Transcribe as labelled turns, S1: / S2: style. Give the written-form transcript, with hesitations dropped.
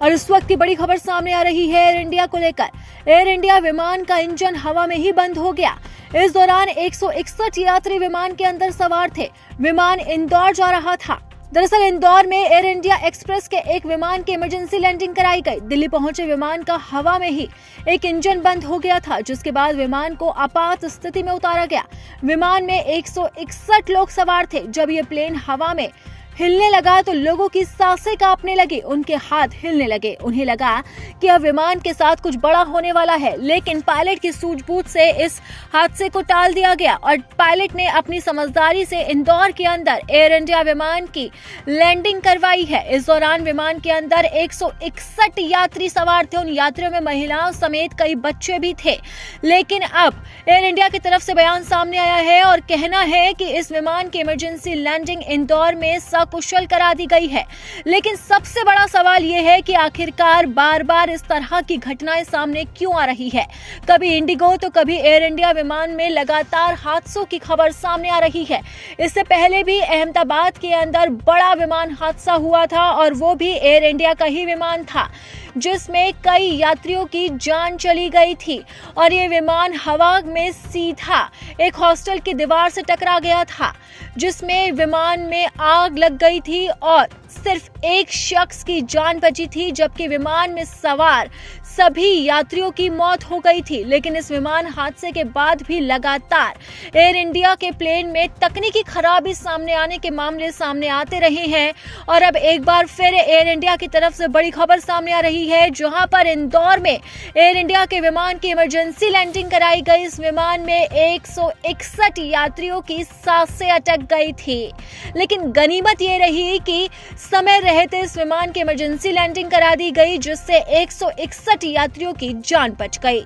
S1: और इस वक्त की बड़ी खबर सामने आ रही है एयर इंडिया को लेकर। एयर इंडिया विमान का इंजन हवा में ही बंद हो गया। इस दौरान 161 यात्री विमान के अंदर सवार थे। विमान इंदौर जा रहा था। दरअसल इंदौर में एयर इंडिया एक्सप्रेस के एक विमान की इमरजेंसी लैंडिंग कराई गई। दिल्ली पहुंचे विमान का हवा में ही एक इंजन बंद हो गया था, जिसके बाद विमान को आपात स्थिति में उतारा गया। विमान में 161 लोग सवार थे। जब ये प्लेन हवा में हिलने लगा तो लोगों की सांसें कांपने लगी, उनके हाथ हिलने लगे। उन्हें लगा कि अब विमान के साथ कुछ बड़ा होने वाला है, लेकिन पायलट की सूझबूझ से इस हादसे को टाल दिया गया और पायलट ने अपनी समझदारी से इंदौर के अंदर एयर इंडिया विमान की लैंडिंग करवाई है। इस दौरान विमान के अंदर 161 यात्री सवार थे। उन यात्रियों में महिलाओं समेत कई बच्चे भी थे। लेकिन अब एयर इंडिया की तरफ से बयान सामने आया है और कहना है कि इस विमान की इमरजेंसी लैंडिंग इंदौर में कुशल करा दी गई है। लेकिन सबसे बड़ा सवाल यह है कि आखिरकार बार बार इस तरह की घटनाएं सामने क्यों आ रही है। कभी इंडिगो तो कभी एयर इंडिया विमान में लगातार हादसों की खबर सामने आ रही है। इससे पहले भी अहमदाबाद के अंदर बड़ा विमान हादसा हुआ था और वो भी एयर इंडिया का ही विमान था, जिसमें कई यात्रियों की जान चली गई थी और ये विमान हवा में सीधा एक हॉस्टल की दीवार से टकरा गया था, जिसमें विमान में आग लग गई थी और सिर्फ एक शख्स की जान बची थी, जबकि विमान में सवार सभी यात्रियों की मौत हो गई थी। लेकिन इस विमान हादसे के बाद भी लगातार एयर इंडिया के प्लेन में तकनीकी खराबी सामने आने के मामले सामने आते रहे हैं और अब एक बार फिर एयर इंडिया की तरफ से बड़ी खबर सामने आ रही है, जहां पर इंदौर में एयर इंडिया के विमान की इमरजेंसी लैंडिंग कराई गई। इस विमान में 161 यात्रियों की सांसें अटक गई थी। लेकिन गनीमत ये रही कि समय रहते इस विमान की इमरजेंसी लैंडिंग करा दी गई, जिससे 161 यात्रियों की जान बच गई।